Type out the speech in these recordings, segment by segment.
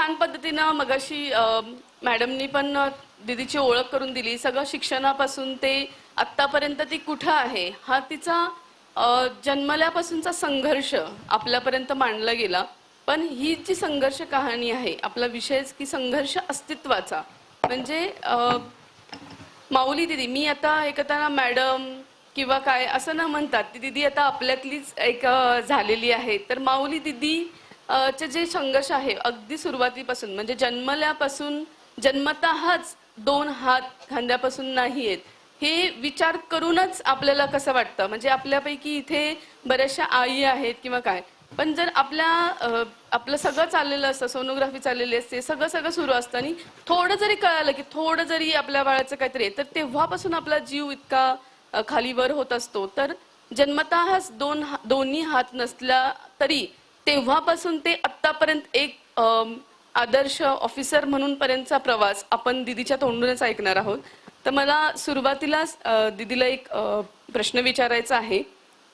छान पद्धतीनं मगाशी मॅडमनी पण दीदीची ओळख करून दिली. सगळं शिक्षणापासून ते आत्तापर्यंत ती कुठं आहे हा तिचा जन्मल्यापासूनचा संघर्ष आपल्यापर्यंत मांडला गेला. पण ही जी संघर्ष कहाणी आहे, आपला विषयच की संघर्ष अस्तित्वाचा. म्हणजे माऊली दीदी, मी आता एकताना मॅडम किंवा काय असं न म्हणतात, ती दीदी आता आपल्यातलीच एक झालेली आहे. तर माऊली दीदी चे जे संघर्ष आहे अगदी सुरुवातीपासून, म्हणजे जन्मल्यापासून जन्मतःच 2 हात खांद्यापासून नाही आहेत हे विचार करूनच आपल्याला कसं वाटतं. म्हणजे आपल्यापैकी इथे बऱ्याचशा आई आहेत किंवा काय, पण जर आपलं सगळं चाललेलं असतं, सोनोग्राफी चाललेली असते, सगळं सुरू असतं आणि थोडं जरी कळालं की थोडं जरी आपल्या बाळाचं काहीतरी आहे, तर तेव्हापासून आपला जीव इतका खालीवर होत असतो. तर जन्मतःच दोन्ही हात नसला तरी तेव्हापासून ते आत्तापर्यंत एक आदर्श ऑफिसर म्हणून पर्यंतचा प्रवास आपण दीदीच्या तोंडूनच ऐकणार आहोत. तर मला सुरुवातीलाच दीदीला एक प्रश्न विचारायचा आहे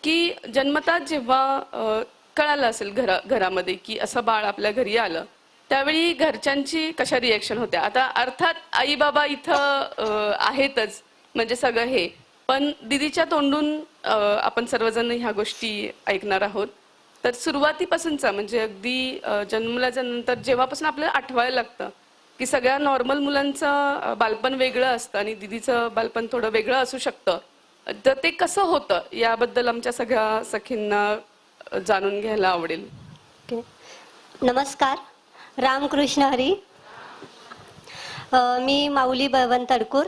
की जन्मतः जेव्हा कळालं असेल घरामध्ये की असं बाळ आपल्या घरी आलं, त्यावेळी घरच्यांची कशा रिएक्शन होत्या? आता अर्थात आई बाबा इथं आहेतच, म्हणजे सगळं हे, पण दीदीच्या तोंडून आपण सर्वजण ह्या गोष्टी ऐकणार आहोत. तर सुरुवातीपासूनचा म्हणजे अगदी जन्मल्याच्या नंतर जेव्हापासून आपल्याला आठवायला लागतं की सगळ्या नॉर्मल मुलांचं बालपण वेगळं असतं आणि दीदीचं बालपण थोडं वेगळं असू शकतं, तर ते कसं होतं याबद्दल आमच्या सगळ्या सखींना जाणून घ्यायला आवडेल. नमस्कार, रामकृष्ण हरी. मी माऊली बळवंत तडकूर.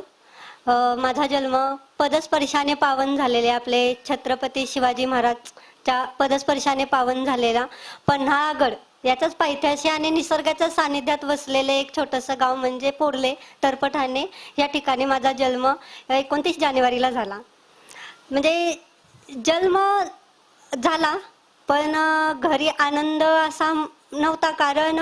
माझा जन्म पदस्पर्शाने पावन झालेले आपले छत्रपती शिवाजी महाराजच्या पदस्पर्शाने पावन झालेला पन्हाळगड याचाच पायथ्याशी आणि निसर्गाच्या सानिध्यात वसलेले एक छोटंसं गाव म्हणजे पोर्ले तरपठाणे या ठिकाणी माझा जन्म 29 जानेवारीला झाला. म्हणजे जन्म झाला पण घरी आनंद असा नव्हता, कारण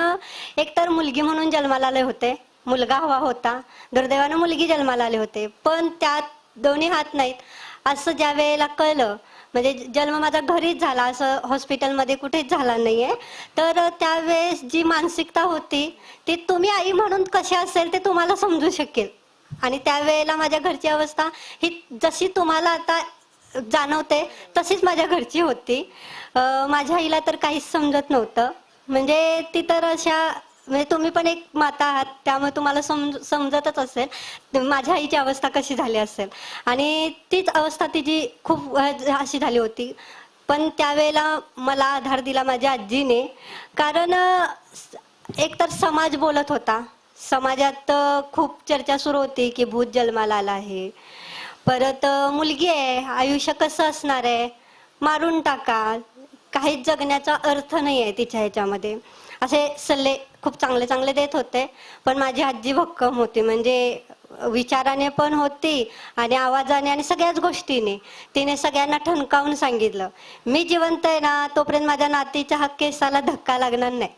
एकतर मुलगी म्हणून जन्माला आले होते, मुलगा हवा होता, दुर्दैवानं मुलगी जन्माला आले होते, पण त्यात दोन्ही हात नाहीत असं ज्या वेळेला कळलं, म्हणजे जन्म माझा घरीच झाला, असं हॉस्पिटलमध्ये कुठेच झाला नाहीये, तर त्यावेळेस जी मानसिकता होती ती तुम्ही आई म्हणून कशी असेल ते तुम्हाला समजू शकेल. आणि त्यावेळेला माझ्या घरची अवस्था ही जशी तुम्हाला आता जाणवते तशीच माझ्या घरची होती. माझ्या आईला तर काहीच समजत नव्हतं, म्हणजे ती तर अशा, म्हणजे तुम्ही पण एक माता आहात त्यामुळे तुम्हाला समजतच असेल माझ्या आईची अवस्था कशी झाली असेल. आणि तीच अवस्था तिची खूप अशी झाली होती. पण त्यावेळेला मला आधार दिला माझ्या आजीने, कारण एकतर समाज बोलत होता, समाजात खूप चर्चा सुरू होती की भूत जन्माला आला आहे, परत मुलगी आहे, आयुष्य कसं असणार आहे, मारून टाका, काहीच जगण्याचा अर्थ नाही आहे तिच्या ह्याच्यामध्ये, असे सल्ले खूप चांगले चांगले देत होते. पण माझी आजी भक्कम होती, म्हणजे विचाराने पण होती आणि आवाजाने आणि सगळ्याच गोष्टीने तिने सगळ्यांना ठणकावून सांगितलं, मी जिवंत आहे ना तोपर्यंत माझ्या नातीच्या केसाला धक्का लागणार नाही.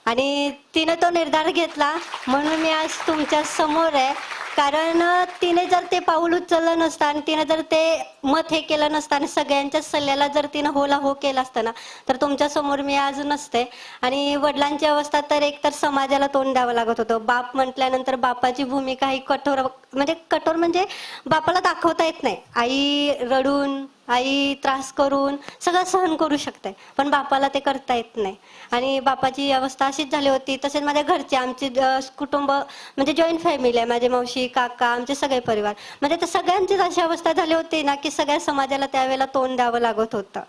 आणि तिने तो निर्धार घेतला, म्हणून मी आज तुमच्या समोर आहे. कारण तिने जर ते पाऊल उचललं नसतं आणि तिने जर ते मत हे केलं नसतं आणि सगळ्यांच्या सल्ल्याला जर तिनं होला हो केला असतं ना, तर तुमच्या समोर मी आज नसते. आणि वडिलांची अवस्था तर एकतर समाजाला तोंड द्यावं लागत होतं. बाप म्हटल्यानंतर बापाची भूमिका ही कठोर म्हणजे बापाला दाखवता येत नाही. आई रडून, आई त्रास करून सगळं सहन करू शकते, पण बापाला ते करता येत नाही. आणि बापाची अवस्था अशीच झाली होती. तसेच माझ्या घरचे, आमचे कुटुंब म्हणजे जॉईंट फॅमिली आहे, माझे मावशी काका आमचे सगळे परिवार, म्हणजे ते सगळ्यांचीच अशी अवस्था झाली होती ना की सगळ्या समाजाला त्यावेळेला तोंड द्यावं लागत होतं.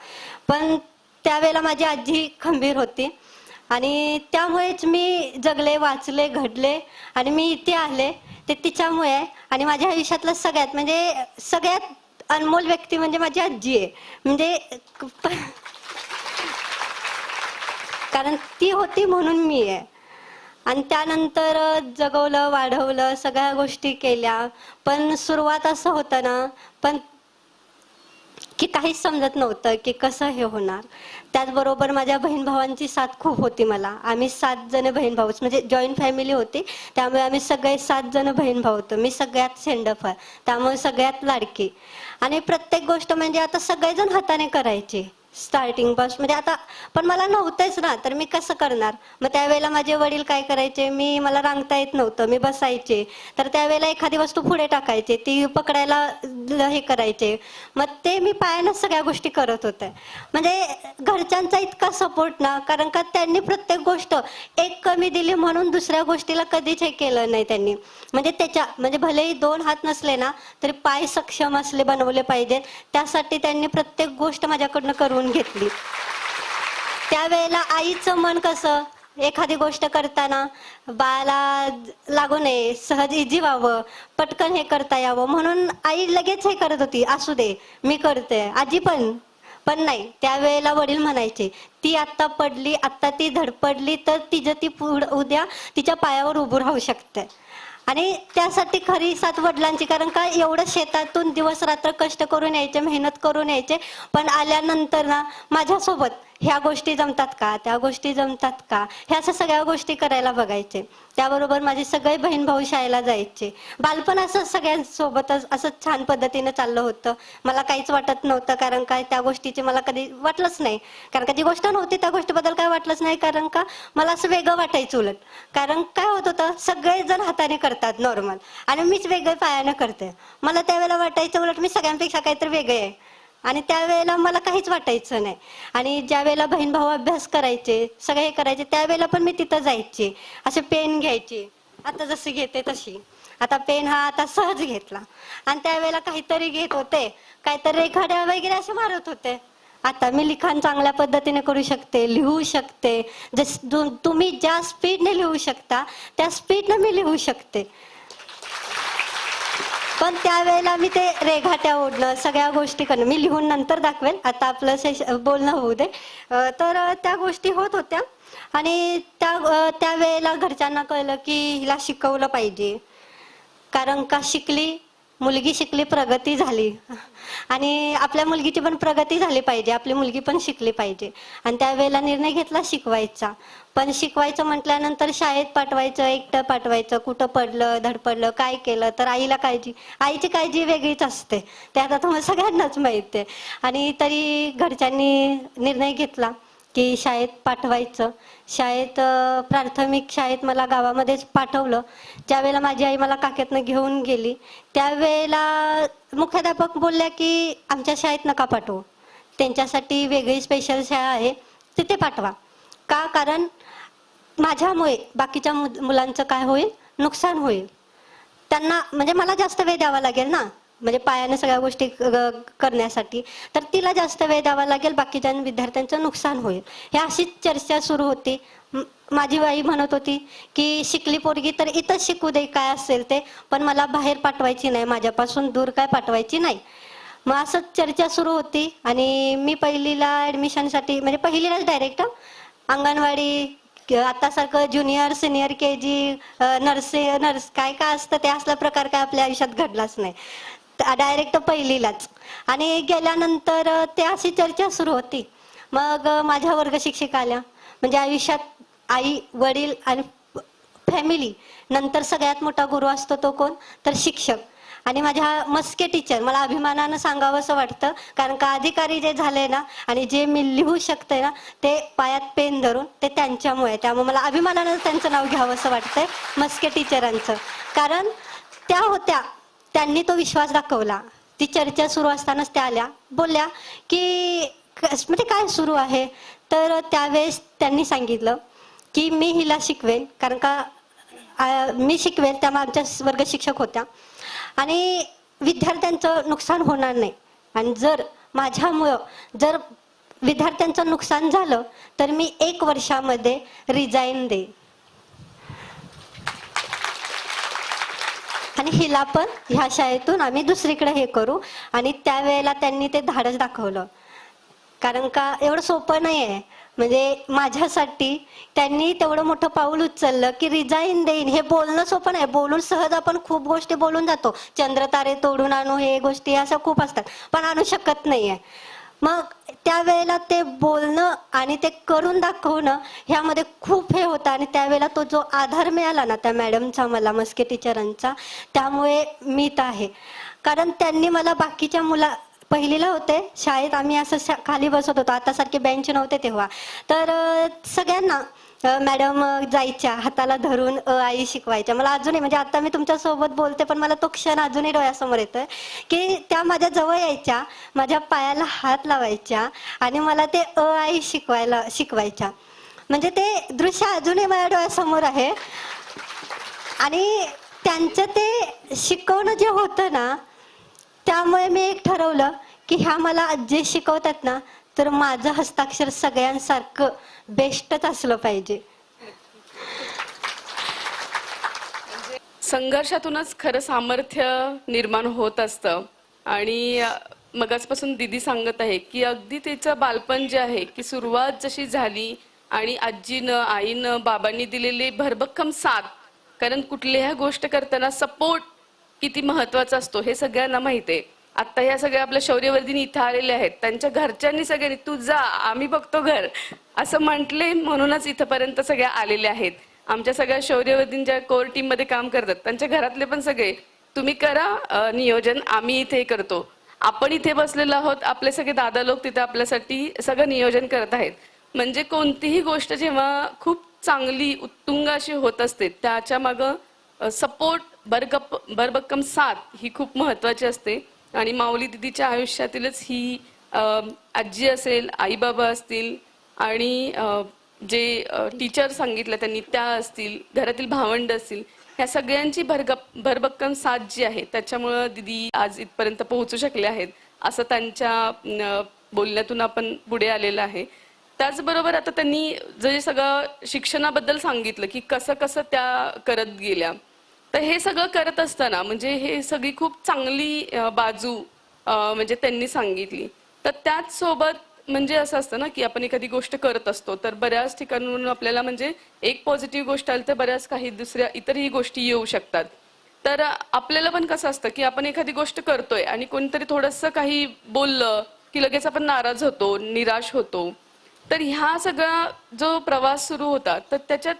पण त्यावेळेला माझी आजी खंबीर होती आणि त्यामुळेच मी जगले, वाचले, घडले आणि मी इथे आले ते तिच्यामुळे. आणि माझ्या आयुष्यातलं सगळ्यात अनमोल व्यक्ती म्हणजे माझी आजी आहे. म्हणजे कारण ती होती म्हणून मी आहे. आणि त्यानंतर जगवलं, वाढवलं, सगळ्या गोष्टी केल्या. पण सुरुवात असं होतं ना, पण की काहीच समजत नव्हतं की कसं हे होणार. त्याचबरोबर माझ्या बहीण भावांची साथ खूप होती मला. आम्ही 7 जण बहीण भाऊच, म्हणजे जॉईंट फॅमिली होती, त्यामुळे आम्ही सगळे 7 जण बहीण भाऊ होतो. मी सगळ्यात सेंडफळ, त्यामुळे सगळ्यात लाडकी. आणि प्रत्येक गोष्ट म्हणजे आता सगळेजण हाताने करायचे, स्टार्टिंग पासून म्हणजे आता पण मला नव्हतेच ना, तर मी कसं करणार. मग त्यावेळेला माझे वडील काय करायचे, मला रांगता येत नव्हतं, मी बसायचे, तर त्यावेळेला एखादी वस्तू पुढे टाकायचे, ती पकडायला हे करायचे. मग ते मी पायानंच सगळ्या गोष्टी करत होते. म्हणजे घरच्यांचा इतका सपोर्ट ना, कारण का त्यांनी प्रत्येक गोष्ट एक कमी दिली म्हणून दुसऱ्या गोष्टीला कधीच हे केलं नाही त्यांनी. म्हणजे भलेही 2 हात नसले ना तरी पाय सक्षम असले बनवले पाहिजेत, त्यासाठी त्यांनी प्रत्येक गोष्ट माझ्याकडनं करून घेतली. त्यावेळेला आईचं मन कसं, एखादी गोष्ट करताना बाळाला लागू नये, सहज इझी व्हावं, पटकन हे करता यावं म्हणून आई लगेच हे करत होती, असू दे मी करते. आजी पण नाही, त्यावेळेला वडील म्हणायचे, ती आत्ता पडली, आत्ता ती धडपडली तर ती उद्या तिच्या पायावर उभं राहू शकते. आणि त्यासाठी खरी साथ वडिलांची, कारण का एवढं शेतातून दिवस रात्र कष्ट करून यायचे, मेहनत करून यायचे, पण आल्यानंतर ना माझ्यासोबत ह्या गोष्टी जमतात का, त्या गोष्टी जमतात का, ह्या असं सगळ्या गोष्टी करायला बघायचे. त्याबरोबर माझे सगळे बहीण भाऊ शाळेला जायचे. बालपण असं सगळ्यांसोबतच असं छान पद्धतीने चाललं होतं. मला काहीच वाटत नव्हतं, कारण काय त्या गोष्टीचे मला कधी वाटलंच नाही. कारण का जी गोष्ट नव्हती त्या गोष्टीबद्दल काय वाटलंच नाही, कारण का मला असं वेगळं वाटायचं उलट. कारण काय होत होतं, सगळेजण हाताने करतात नॉर्मल आणि मीच वेगळे पायाने करते. मला त्यावेळेला वाटायचं उलट मी सगळ्यांपेक्षा काहीतरी वेगळे आहे, आणि त्यावेळेला मला काहीच वाटायचं नाही. आणि ज्या वेळेला बहीण भाऊ अभ्यास करायचे, सगळे हे करायचे, त्यावेळेला पण मी तिथं जायचे, असे पेन घ्यायचे, आता जशी घेते तशी. आता पेन हा आता सहज घेतला, आणि त्यावेळेला काहीतरी घेत होते, काहीतरी रेखाड्या वगैरे असे मारत होते. आता मी लिखाण चांगल्या पद्धतीने करू शकते, लिहू शकते. तुम्ही ज्या स्पीडने लिहू शकता त्या स्पीडने मी लिहू शकते. पण त्यावेळेला मी ते रेघाट्या ओढणं, सगळ्या गोष्टी करणं, मी लिहून नंतर दाखवेल, आता आपलं बोलणं होऊ दे. तर त्या गोष्टी होत होत्या. आणि त्यावेळेला घरच्यांना कळलं की हिला शिकवलं पाहिजे, कारण का मुलगी शिकली, प्रगती झाली, आणि आपल्या मुलगीची पण प्रगती झाली पाहिजे, आपली मुलगी पण शिकली पाहिजे. आणि त्यावेळेला निर्णय घेतला शिकवायचा. पण शिकवायचं म्हटल्यानंतर शाळेत पाठवायचं, एकटं पाठवायचं, कुठं पडलं धडपडलं काय केलं तर आईची काळजी वेगळीच असते, ते आता तुम्हाला सगळ्यांनाच माहिती आहे. आणि तरी घरच्यांनी निर्णय घेतला की शाळेत पाठवायचं. प्राथमिक शाळेत मला गावामध्येच पाठवलं. ज्यावेळेला माझी आई मला काकेतनं घेऊन गेली, त्यावेळेला मुख्याध्यापक बोलल्या की आमच्या शाळेत नका पाठवू, त्यांच्यासाठी वेगळी स्पेशल शाळा आहे तिथे पाठवा. का, कारण माझ्यामुळे बाकीच्या मुलांचं काय होईल, नुकसान होईल. त्यांना म्हणजे मला जास्त वेळ द्यावा लागेल ना, म्हणजे पायाने सगळ्या गोष्टी करण्यासाठी, तर तिला जास्त वेळ द्यावा लागेल, बाकीच्या विद्यार्थ्यांचं नुकसान होईल. हे अशीच चर्चा सुरू होती. माझी आई म्हणत होती की शिकली पोरगी तर इथंच शिकू दे, काय असेल ते, पण मला बाहेर पाठवायची नाही, माझ्यापासून दूर काय पाठवायची नाही. मग असंच चर्चा सुरू होती. आणि मी पहिलीला ऍडमिशनसाठी, म्हणजे पहिलीलाच डायरेक्ट अंगणवाडी, आता सारखं ज्युनियर सिनियर KG नर्स काय काय असतं ते असला प्रकार काय आपल्या आयुष्यात घडलाच नाही, डायरेक्ट पहिलीलाच. आणि गेल्यानंतर ते अशी चर्चा सुरू होती. मग माझ्या वर्ग शिक्षिका आल्या. म्हणजे आयुष्यात आई वडील आणि फॅमिली नंतर सगळ्यात मोठा गुरु असतो तो कोण, तर शिक्षक. आणि माझ्या मस्के टीचर, मला अभिमानानं सांगावं असं वाटतं, कारण का अधिकारी जे झाले ना आणि जे मी लिहू शकते ना ते पायात पेन धरून, ते त्यांच्यामुळे. त्यामुळे मला अभिमानानं त्यांचं नाव घ्यावं असं वाटतंय, मस्के टीचरांचं. कारण त्या होत्या, त्यांनी तो विश्वास दाखवला. ती चर्चा सुरू असतानाच त्या आल्या, बोलल्या की म्हणजे काय सुरू आहे. तर त्यावेळेस त्यांनी सांगितलं की मी हिला शिकवेन, कारण का मी शिकवेन, त्यामुळे आमच्या वर्ग शिक्षक होत्या, आणि विद्यार्थ्यांचं नुकसान होणार नाही. आणि जर माझ्यामुळं जर विद्यार्थ्यांचं नुकसान झालं तर मी 1 वर्षामध्ये रिझाईन देईन, आणि हिला पण ह्या शाळेतून आम्ही दुसरीकडे हे करू. आणि त्यावेळेला त्यांनी ते धाडस दाखवलं, कारण का एवढं सोपं नाही आहे. म्हणजे माझ्यासाठी त्यांनी तेवढं मोठं पाऊल उचललं की रिझाईन देईन. हे बोलणं सोपं नाही, बोलून सहज आपण खूप गोष्टी बोलून जातो, चंद्र तारे तोडून आणू, हे गोष्टी अशा खूप असतात, पण आणू शकत नाहीये. मग त्यावेळेला ते बोलणं आणि ते करून दाखवणं ह्यामध्ये खूप हे होतं. आणि त्यावेळेला तो जो आधार मिळाला ना त्या मॅडमचा, मला मस्के टीचरांचा, त्यामुळे मी तर आहे. कारण त्यांनी मला बाकीच्या पहिलीला होते शाळेत, आम्ही असं खाली बसत होतो, आता सारखे बेंच नव्हते तेव्हा. तर सगळ्यांना मॅडम जायच्या हाताला धरून आई शिकवायच्या. मला अजूनही म्हणजे आता मी तुमच्या सोबत बोलते पण मला तो क्षण अजूनही डोळ्यासमोर येतोय की त्या माझ्या जवळ यायच्या, माझ्या पायाला हात लावायच्या आणि मला ते आई शिकवायच्या. म्हणजे ते दृश्य अजूनही माझ्या डोळ्यासमोर आहे. आणि त्यांचं ते शिकवणं जे होतं ना, त्यामुळे मी एक ठरवलं की ह्या मला जे शिकवतात ना, तर माझं हस्ताक्षर सगळ्यांसारखं बेस्टच असलं पाहिजे. संघर्षातूनच खरं सामर्थ्य निर्माण होत असतं. आणि मगाचपासून दीदी सांगत आहे की अगदी तिचं बालपण जे आहे की सुरुवात जशी झाली आणि आजीनं, आईनं, बाबांनी दिलेली भरभक्कम साथ, कारण कुठल्याही गोष्ट करताना सपोर्ट किती महत्वाचा असतो हे सगळ्यांना माहिती आहे. आता ह्या सगळ्या आपल्या शौर्यवर्धिनी इथं आलेल्या आहेत, त्यांच्या घरच्यांनी सगळ्यांनी तू जा आम्ही बघतो घर असं म्हटले, म्हणूनच इथपर्यंत सगळ्या आलेल्या आहेत. आमच्या सगळ्या शौर्यवर्धीन ज्या कोर टीम मध्ये काम करतात त्यांच्या घरातले पण सगळे तुम्ही करा नियोजन, आम्ही इथे करतो. आपण इथे बसलेलो आहोत, आपले सगळे दादा लोक तिथे आपल्यासाठी सगळं नियोजन करत आहेत. म्हणजे कोणतीही गोष्ट जेव्हा खूप चांगली उत्तुंग अशी होत असते त्याच्या मागं सपोर्ट, भरभक्कम साथ ही खूप महत्वाची असते. आणि माऊली दिदीच्या आयुष्यातीलच ही आजी असेल, आई बाबा असतील आणि जे टीचर सांगितलं त्यांनी त्या असतील, घरातील भावंड असतील, ह्या सगळ्यांची भरभक्कम साथ जी आहे त्याच्यामुळं दिदी आज इथपर्यंत पोहोचू शकले आहेत असं त्यांच्या बोलण्यातून आपण पुढे आलेलं आहे. त्याचबरोबर आता त्यांनी जे सगळं शिक्षणाबद्दल सांगितलं की कसं कसं त्या करत गेल्या, तर हे सगळं करत असताना म्हणजे हे सगळी खूप चांगली बाजू म्हणजे त्यांनी सांगितली. तर त्याच सोबत म्हणजे असं असतं ना की आपण एखादी गोष्ट करत असतो तर बऱ्याच ठिकाणून आपल्याला म्हणजे एक पॉझिटिव्ह गोष्ट आली तर बऱ्याच काही दुसऱ्या इतरही गोष्टी येऊ शकतात. तर आपल्याला पण कसं असतं की आपण एखादी गोष्ट करतोय आणि कोणतरी थोडंसं काही बोललं की लगेच आपण नाराज होतो, निराश होतो. तर ह्या सगळा जो प्रवास सुरू होता तर त्याच्यात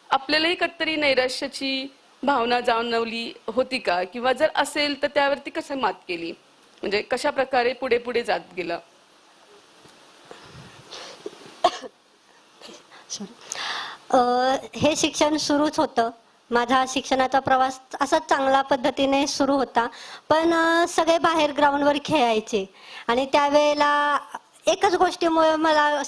आपल्यालाही कधीतरी नैराश्याची भावना जाणवली होती का, किंवा जर असेल तर त्यावरती कसं मात केली, म्हणजे कशा प्रकारे पुढे पुढे जात गेलं? हे शिक्षण सुरूच होतं. माझा शिक्षणाचा प्रवास असा चांगला पद्धतीने सुरू होता, पण सगळे बाहेर ग्राउंडवर खेळायचे आणि त्यावेळेला एकच गोष्टीमुळे मला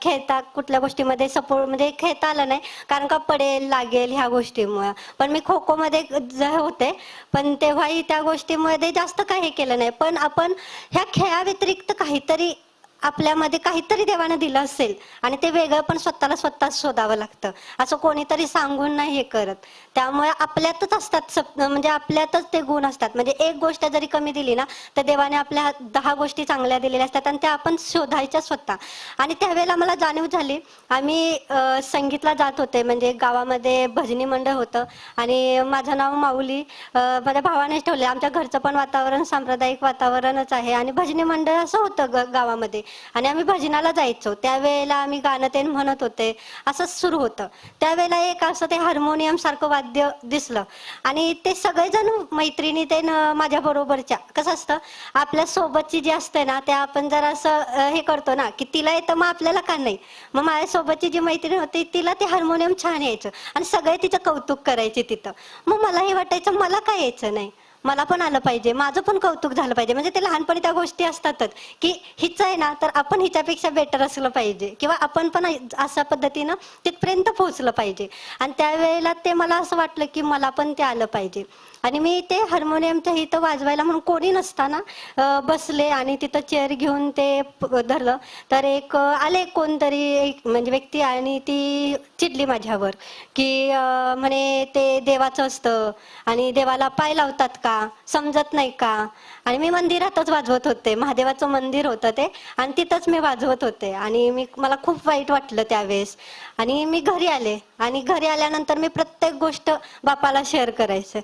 खेळता कुठल्या गोष्टीमध्ये सपोर्ट म्हणजे खेळता आलं नाही, कारण का पडेल लागेल ह्या गोष्टीमुळे. पण मी खो खो मध्ये होते, पण तेव्हाही त्या गोष्टीमध्ये जास्त काही केलं नाही. पण आपण ह्या खेळाव्यतिरिक्त काहीतरी आपल्यामध्ये काहीतरी देवानं दिलं असेल आणि ते वेगळं पण स्वतःला स्वतः शोधावं लागतं, असं कोणीतरी सांगून नाही हे करत. त्यामुळे आपल्यातच असतात म्हणजे आपल्यातच ते गुण असतात. म्हणजे एक गोष्ट जरी कमी दिली ना तर देवाने आपल्या 10 गोष्टी चांगल्या दिलेल्या असतात आणि त्या आपण शोधायच्या स्वतः. आणि त्यावेळेला मला जाणीव झाली, आम्ही संगीतला जात होते, म्हणजे गावामध्ये भजनी मंडळ होतं आणि माझं नाव माऊली माझ्या भावानेच ठेवले. आमच्या घरचं पण वातावरण सांप्रदायिक वातावरणच आहे आणि भजनी मंडळ असं होतं गावामध्ये आणि आम्ही भजनाला जायचो. त्यावेळेला आम्ही गाणं ते म्हणत होते, असंच सुरू होतं. त्यावेळेला एक असं ते हार्मोनियम सारखं वाद्य दिसलं आणि ते सगळेजण मैत्रिणी ते माझ्या बरोबरच्या, कसं असतं आपल्या सोबतची जी असते ना त्या आपण जरा असं हे करतो ना की तिला येतं मग आपल्याला का नाही. मग माझ्यासोबतची जी मैत्रीण होती तिला ते हार्मोनियम छान यायचं आणि सगळे तिचं कौतुक करायचे तिथं. मग मला हे वाटायचं मला काय यायचं नाही, मला पण आलं पाहिजे, माझं पण कौतुक झालं पाहिजे. म्हणजे ते लहानपणी त्या गोष्टी असतातच की हिचं आहे ना तर आपण हिच्यापेक्षा बेटर असलं पाहिजे किंवा आपण पण अशा पद्धतीनं तिथपर्यंत पोहोचलं पाहिजे. आणि त्यावेळेला ते मला असं वाटलं की मला पण ते आलं पाहिजे. आणि मी ते हार्मोनियमच्या इथं वाजवायला म्हणून कोणी नसताना बसले आणि तिथं चेअर घेऊन ते धरलं. तर एक आले कोणतरी एक म्हणजे व्यक्ती आणि ती चिडली माझ्यावर की म्हणे ते देवाचं असतं आणि देवाला पाय लावतात का, समजत नाही का. आणि मी मंदिरातच वाजवत होते, महादेवाचं मंदिर होतं ते आणि तिथंच मी वाजवत होते. आणि मला खूप वाईट वाटलं त्यावेळेस. आणि मी घरी आले आणि घरी आल्यानंतर मी प्रत्येक गोष्ट बापाला शेअर करायचे,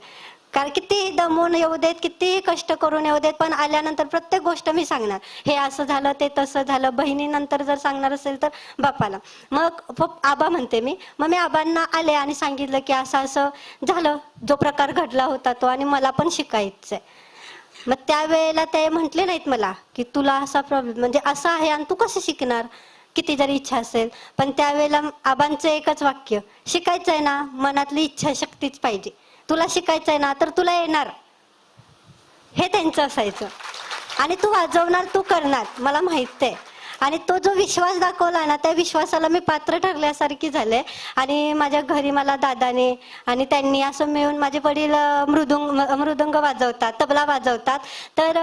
कारण किती दमून येऊ देत, किती कष्ट करून येऊ देत, पण आल्यानंतर प्रत्येक गोष्ट मी सांगणार, हे असं झालं ते तसं झालं. बहिणीनंतर जर सांगणार असेल तर बापाला. मग आबा म्हणते मी, मग मी आबांना आले आणि सांगितलं की असं असं झालं, जो प्रकार घडला होता तो आणि मला पण शिकायचंय. मग त्यावेळेला ते म्हटले नाहीत मला की तुला असा प्रॉब्लेम म्हणजे असा आहे आणि तू कसं शिकणार, किती जरी इच्छा असेल. पण त्यावेळेला आबांचं एकच वाक्य, शिकायचंय ना मनातली इच्छाशक्तीच पाहिजे, तुला शिकायचंय ना तर तुला येणार, हे त्यांचं असायचं. आणि तू वाजवणार, तू करणार, मला माहित आहे. आणि तो जो विश्वास दाखवला ना, त्या विश्वासाला मी पात्र ठरल्यासारखी झाले. आणि माझ्या घरी मला दादाने आणि त्यांनी असं मिळून, माझे वडील मृदुंग वाजवतात, तबला वाजवतात, तर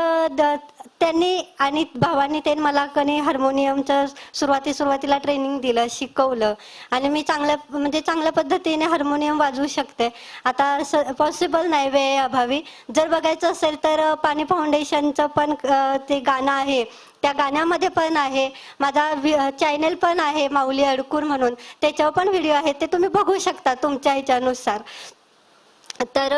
त्यांनी आणि भावांनी ते मला कधी हार्मोनियमचं सुरुवातीला ट्रेनिंग दिलं, शिकवलं. आणि मी चांगल्या पद्धतीने हार्मोनियम वाजवू शकते. आता पॉसिबल नाही वेळे अभावी. जर बघायचं असेल तर पाणी फाउंडेशनचं पण ते गाणं आहे, त्या गाण्यामध्ये पण आहे. माझा चॅनल पण आहे माऊली अडकूर म्हणून, त्याच्यावर पण व्हिडिओ आहे, ते तुम्ही बघू शकता तुमच्या ह्याच्यानुसार. तर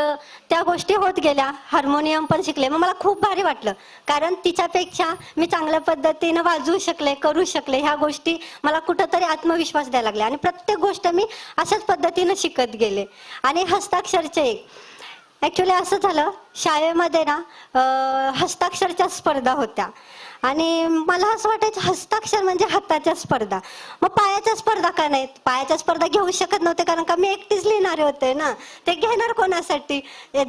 त्या गोष्टी होत गेल्या. हार्मोनियम पण शिकले. मग मला खूप भारी वाटलं, कारण तिच्यापेक्षा मी चांगल्या पद्धतीनं वाजवू शकले, करू शकले. ह्या गोष्टी मला कुठंतरी आत्मविश्वास द्यायला लागल्या. आणि प्रत्येक गोष्ट मी अशाच पद्धतीनं शिकत गेले. आणि हस्ताक्षरचे एक ॲक्च्युली असं झालं, शाळेमध्ये ना हस्ताक्षरच्या स्पर्धा होत्या. आणि मला असं वाटायचं हस्ताक्षर म्हणजे हाताच्या स्पर्धा, मग पायाच्या स्पर्धा का नाहीत. पायाच्या स्पर्धा घेऊ शकत नव्हते, कारण का मी एकटीच लिहिणारे होते ना, ते घेणार कोणासाठी.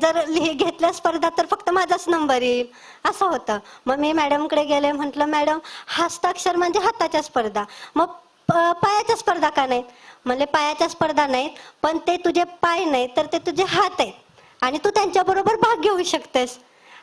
जर घेतल्या स्पर्धा तर फक्त माझाच नंबर येईल, असं होतं. मग मी मॅडमकडे गेले, म्हटलं मॅडम हस्ताक्षर म्हणजे हाताच्या स्पर्धा, मग पायाच्या स्पर्धा का नाहीत. म्हणजे पायाच्या स्पर्धा नाहीत, पण ते तुझे पाय नाहीत तर ते तुझे हात आहेत, आणि तू त्यांच्याबरोबर भाग घेऊ शकतेस.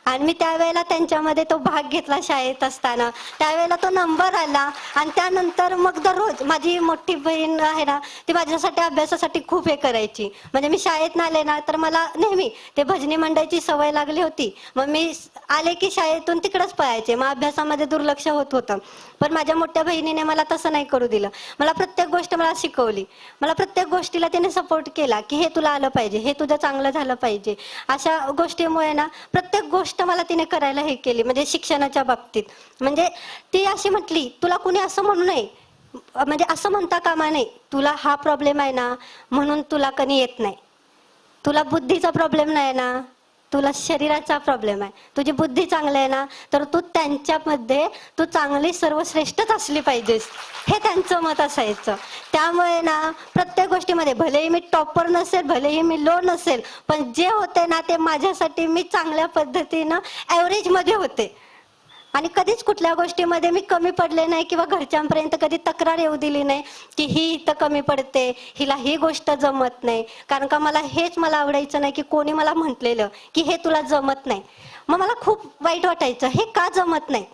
आणि मी त्यावेळेला त्यांच्यामध्ये तो भाग घेतला शाळेत असताना. त्यावेळेला तो नंबर आला. आणि त्यानंतर मग दररोज माझी मोठी बहीण आहे ना, ती माझ्यासाठी अभ्यासासाठी खूप हे करायची. म्हणजे मी शाळेत आले ना तर मला नेहमी ते भजनी मंडळाची सवय लागली होती. मग मी आले की शाळेतून तिकडंच पळायचे, मग अभ्यासामध्ये दुर्लक्ष होत होतं. पण माझ्या मोठ्या बहिणीने मला तसं नाही करू दिलं. मला प्रत्येक गोष्ट मला शिकवली. मला प्रत्येक गोष्टीला तिने सपोर्ट केला की हे तुला आलं पाहिजे, हे तुझं चांगलं झालं पाहिजे. अशा गोष्टीमुळे ना प्रत्येक गोष्ट मला तिने करायला हे केली. म्हणजे शिक्षणाच्या बाबतीत म्हणजे ती अशी म्हटली, तुला कुणी असं म्हणू नये, म्हणजे असं म्हणता कामा नये, तुला हा प्रॉब्लेम आहे ना म्हणून तुला कधी येत नाही, तुला बुद्धीचा प्रॉब्लेम नाही ना, तुला शरीराचा प्रॉब्लेम आहे, तुझी बुद्धी चांगली आहे ना, तर तू त्यांच्यामध्ये तू चांगली सर्वश्रेष्ठच असली पाहिजेस, हे त्यांचं मत असायचं. त्यामुळे ना प्रत्येक गोष्टीमध्ये भलेही मी टॉपर नसेल, भलेही मी लो नसेल, पण जे होते ना ते माझ्यासाठी मी चांगल्या पद्धतीनं ॲव्हरेजमध्ये होते. आणि कधीच कुठल्या गोष्टीमध्ये मी कमी पडले नाही, किंवा घरच्यांपर्यंत कधी तक्रार येऊ दिली नाही की ही इथं कमी पडते, हिला ही गोष्ट जमत नाही. कारण का मला आवडायचं नाही की कोणी मला म्हटलेलं की हे तुला जमत नाही. मग मला खूप वाईट वाटायचं, हे का जमत नाही.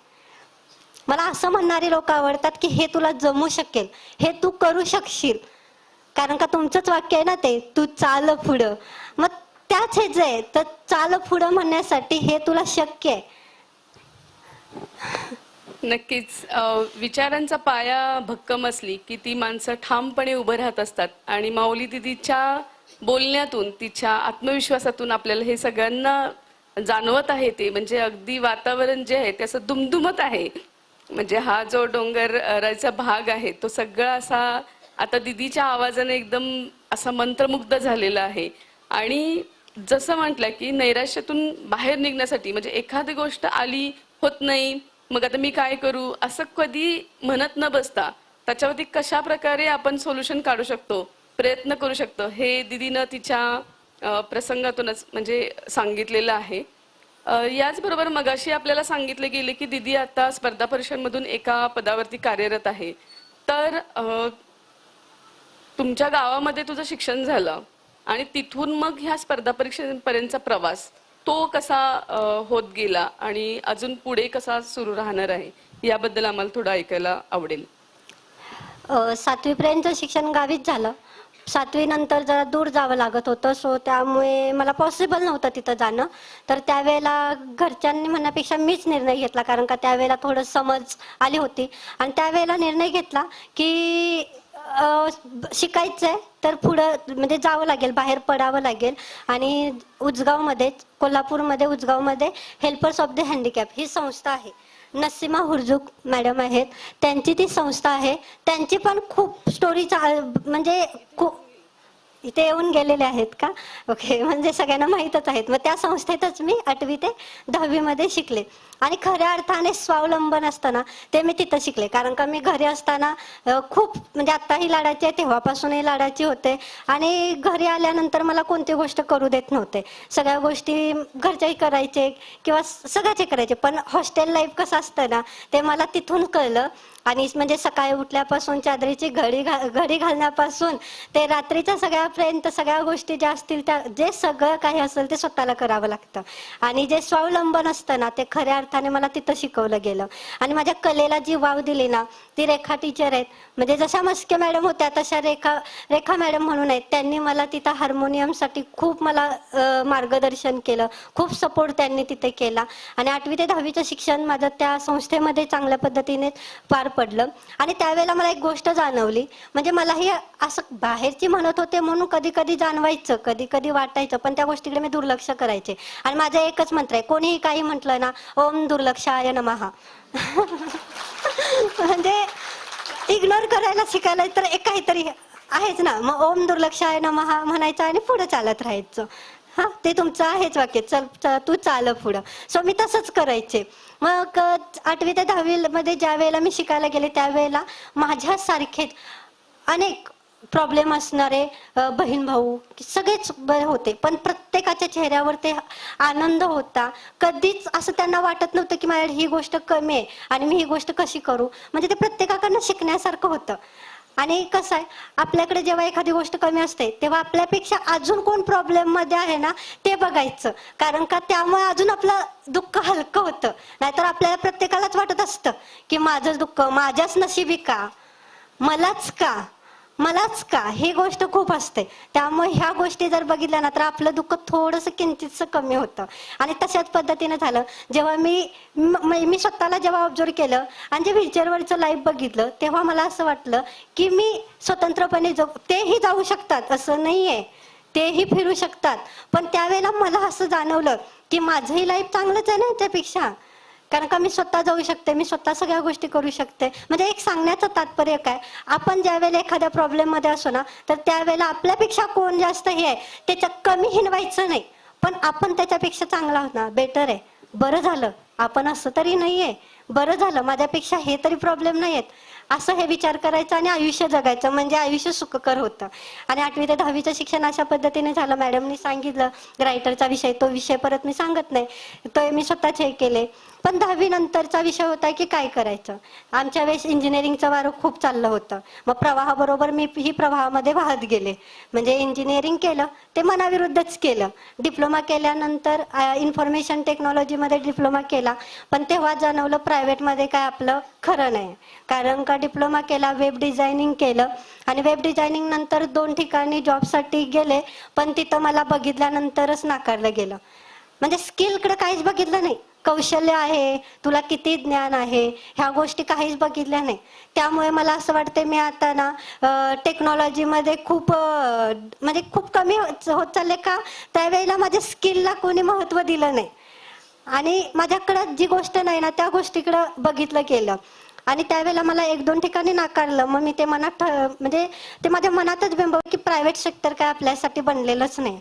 मला असं म्हणणारी लोक आवडतात की हे तुला जमू शकेल, हे तू करू शकशील, कारण का तुमचंच वाक्य आहे ना ते, तू चाल पुढं. मग त्याच हेच आहे, तर चाल पुढं म्हणण्यासाठी हे तुला शक्य आहे. नक्कीच. विचारांचा पाया भक्कम असली की ती माणसं ठामपणे उभं राहत असतात. आणि माऊली दिदीच्या बोलण्यातून, तिच्या आत्मविश्वासातून आपल्याला हे सगळ्यांना जाणवत आहे. ते म्हणजे अगदी वातावरण जे आहे ते असं दुमदुमत आहे. म्हणजे हा जो डोंगराचा भाग आहे तो सगळा असा आता दिदीच्या आवाजाने एकदम असा मंत्रमुग्ध झालेला आहे. आणि जसं म्हटलं की नैराश्यातून बाहेर निघण्यासाठी, म्हणजे एखादी गोष्ट आली, होत नाही, मग आता मी काय करू, असं कधी म्हणत न बसता त्याच्यावरती कशा प्रकारे आपण सोल्युशन काढू शकतो, प्रयत्न करू शकतो, हे दिदीनं तिच्या प्रसंगातूनच म्हणजे सांगितलेलं आहे. याचबरोबर मगाशी आपल्याला सांगितले गेले की दिदी आता स्पर्धा परीक्षांमधून एका पदावरती कार्यरत आहे. तर तुमच्या गावामध्ये तुझं शिक्षण झालं आणि तिथून मग ह्या स्पर्धा परीक्षेपर्यंतचा प्रवास तो कसा होत गेला आणि अजून पुढे कसा सुरू राहणार आहे, याबद्दल आम्हाला थोडं ऐकायला आवडेल. 7वी पर्यंत शिक्षण गावीच झालं. 7वी नंतर जरा दूर जावं लागत होतं, सो त्यामुळे मला पॉसिबल नव्हतं तिथं जाणं. तर त्यावेळेला घरच्यांनी म्हणण्यापेक्षा मीच निर्णय घेतला, कारण का त्यावेळेला थोडं समज आली होती. आणि त्यावेळेला निर्णय घेतला की शिकायचंय तर पुढं म्हणजे जावं लागेल, बाहेर पडावं लागेल. आणि उजगावमध्ये, कोल्हापूरमध्ये उजगावमध्ये हेल्पर्स ऑफ द हँडिकॅप ही संस्था आहे. नसीमा हुरजुक मॅडम आहेत, त्यांची ती संस्था आहे. त्यांची पण खूप स्टोरी म्हणजे इथे येऊन गेलेले आहेत का? ओके, म्हणजे सगळ्यांना माहीतच आहेत. मग त्या संस्थेतच मी 8वी ते 10वी मध्ये शिकले आणि खऱ्या अर्थाने स्वावलंबन असताना ते मी तिथं शिकले. कारण का मी घरी असताना खूप म्हणजे आत्ताही लाडाची आहे, तेव्हापासूनही लाडाची होते आणि घरी आल्यानंतर मला कोणती गोष्ट करू देत नव्हते. सगळ्या गोष्टी घरच्याही करायचे किंवा सगळ्याचे करायचे. पण हॉस्टेल लाईफ कसं असतं ना, ते मला तिथून कळलं. आणि म्हणजे सकाळी उठल्यापासून चादरीची घडी घालण्यापासून ते रात्रीच्या सगळ्यापर्यंत सगळ्या गोष्टी ज्या असतील त्या, जे सगळं काही असेल ते स्वतःला करावं लागतं. आणि जे स्वावलंबन असतं ना, ते खऱ्या अर्थाने मला तिथं शिकवलं गेलं. आणि माझ्या कलेला जी वाव दिली ना, ती रेखा टीचर आहेत. म्हणजे जशा मस्के मॅडम होत्या तशा रेखा मॅडम म्हणून आहेत. त्यांनी मला तिथं हार्मोनियमसाठी खूप मला मार्गदर्शन केलं, खूप सपोर्ट त्यांनी तिथे केला. आणि 8वी ते 10वीचं शिक्षण माझं त्या संस्थेमध्ये चांगल्या पद्धतीने पार पडलं. आणि त्यावेळेला मला एक गोष्ट जाणवली, म्हणजे मलाही असं बाहेरची म्हणत होते म्हणून कधी कधी जाणवायचं, कधी कधी वाटायचं, पण त्या गोष्टीकडे मी दुर्लक्ष करायचे. आणि माझा एकच मंत्र आहे, कोणीही काही म्हटलं ना, ओम दुर्लक्षाय नमः. म्हणजे इग्नोर करायला शिकायला तर एक काहीतरी आहेच ना, मग ओम दुर्लक्षाय नमः म्हणायचं आणि पुढे चालत राहायचं. हा, ते तुमचं आहेच वाक्य, चल तू चाल पुढं. सो मी तसंच करायचे. मग 8वी ते 10वी मध्ये ज्या वेळेला मी शिकायला गेले त्यावेळेला माझ्यासारखेच अनेक प्रॉब्लेम असणारे बहीण भाऊ सगळेच होते, पण प्रत्येकाच्या चेहऱ्यावर ते आनंद होता. कधीच असं त्यांना वाटत नव्हतं की माझ्याकडे ही गोष्ट कमी आहे आणि मी ही गोष्ट कशी करू. म्हणजे ते प्रत्येकाकडनं शिकण्यासारखं होतं. आणि कसं आहे, आपल्याकडे जेव्हा एखादी गोष्ट कमी असते तेव्हा आपल्यापेक्षा अजून कोण प्रॉब्लेम मध्ये आहे ना ते बघायचं. कारण का त्यामुळे अजून आपलं दुःख हलकं होतं. नाहीतर आपल्याला प्रत्येकालाच वाटत असतं की माझंच दुःख, माझ्याच नशिबी का, मलाच का, ही गोष्ट खूप असते. त्यामुळे ह्या गोष्टी जर बघितल्या ना तर आपलं दुःख थोडंसं किंचितसं कमी होतं. आणि तशाच पद्धतीने झालं. जेव्हा मी स्वतःला जेव्हा ऑब्झर्व केलं आणि जे व्हीलचेअरवरचं लाईफ बघितलं तेव्हा मला असं वाटलं की मी स्वतंत्रपणे तेही जाऊ शकतात असं नाहीये, तेही फिरू शकतात. पण त्यावेळेला मला असं जाणवलं की माझंही लाईफ चांगलंच आहे ना त्यापेक्षा. कारण का मी स्वतः जाऊ शकते, मी स्वतः सगळ्या गोष्टी करू शकते. म्हणजे एक सांगण्याचं तात्पर्य काय, आपण ज्या वेळेला एखाद्या प्रॉब्लेम मध्ये असो ना तर त्यावेळेला आपल्यापेक्षा कोण जास्त हे आहे त्याच्यात कमी हिनवायचं नाही, पण आपण त्याच्यापेक्षा चांगला आहोत ना, बेटर आहे, बरं झालं आपण असं तरी नाहीये, बरं झालं माझ्यापेक्षा हे तरी प्रॉब्लेम नाही आहेत, असं हे विचार करायचं आणि आयुष्य जगायचं. म्हणजे आयुष्य सुखकर होतं. आणि 8वी ते 10वीचं शिक्षण अशा पद्धतीने झालं. मॅडमनी सांगितलं रायटरचा विषय, तो विषय परत मी सांगत नाही, तो मी स्वतःच हे केले. पण 10वी नंतरचा विषय होता की काय करायचं. आमच्या वेळेस इंजिनिअरिंगचं वारं खूप चाललं होतं. मग प्रवाहाबरोबर मी ही प्रवाहामध्ये वाहत गेले. म्हणजे इंजिनिअरिंग केलं ते मनाविरुद्धच केलं. डिप्लोमा केल्यानंतर इन्फॉर्मेशन टेक्नॉलॉजीमध्ये डिप्लोमा केला. पण तेव्हा जाणवलं प्रायव्हेटमध्ये काय आपलं खरं नाही. कारण का डिप्लोमा केला, वेब डिझायनिंग केलं आणि वेब डिझायनिंग नंतर 2 ठिकाणी जॉबसाठी गेले, पण तिथं मला बघितल्यानंतरच नाकारलं गेलं. म्हणजे स्किलकडे काहीच बघितलं नाही, कौशल्य आहे, तुला किती ज्ञान आहे, ह्या गोष्टी काहीच बघितल्या नाही. त्यामुळे मला असं वाटतं मी आता ना टेक्नॉलॉजीमध्ये खूप म्हणजे खूप कमी होत चालले. का त्यावेळेला माझ्या स्किलला कोणी महत्त्व दिलं नाही आणि माझ्याकडं जी गोष्ट नाही ना त्या गोष्टीकडं बघितलं गेलं. आणि त्यावेळेला मला 1-2 ठिकाणी नाकारलं. मग मी ते मनात म्हणजे ते माझ्या मनातच बिंबवलं की प्रायव्हेट सेक्टर काय आपल्यासाठी बनलेलंच नाही.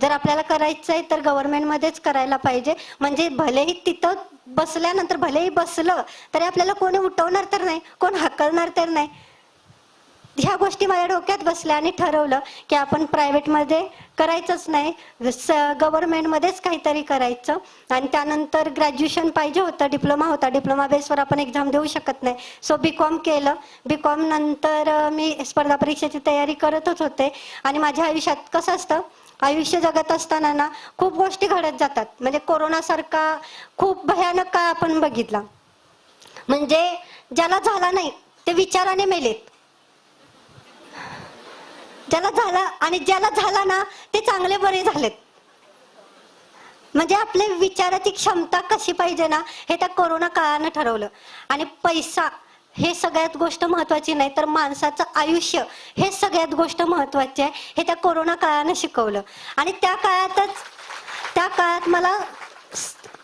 जर आपल्याला करायचं आहे तर गव्हर्नमेंटमध्येच करायला पाहिजे. म्हणजे भलेही तिथं बसल्यानंतर भलेही बसलं तरी आपल्याला कोणी उठवणार तर नाही, कोण हाकलणार तर नाही. ह्या गोष्टी माझ्या डोक्यात बसल्या आणि ठरवलं की आपण प्रायव्हेटमध्ये करायचंच नाही, गव्हर्नमेंटमध्येच काहीतरी करायचं. आणि त्यानंतर ग्रॅज्युएशन पाहिजे होतं, डिप्लोमा होता, डिप्लोमा बेसवर आपण एक्झाम देऊ शकत नाही. सो BCom केलं. BCom नंतर मी स्पर्धा परीक्षेची तयारी करतच होते. आणि माझ्या आयुष्यात कसं असतं, आयुष्य जगत असताना ना खूप गोष्टी घडत जातात. म्हणजे कोरोनासारखा खूप भयानक काळ आपण बघितला. म्हणजे ज्याला झाला नाही ते विचाराने मेलेत, ज्याला झाला आणि ज्याला झाला ना ते चांगले बरे झालेत. म्हणजे आपले विचाराची क्षमता कशी पाहिजे ना हे त्या कोरोना काळानं ठरवलं. आणि पैसा हे सगळ्यात गोष्ट महत्वाची नाही तर माणसाचं आयुष्य हे सगळ्यात गोष्ट महत्वाची आहे, हे त्या कोरोना काळानं शिकवलं. आणि त्या काळात मला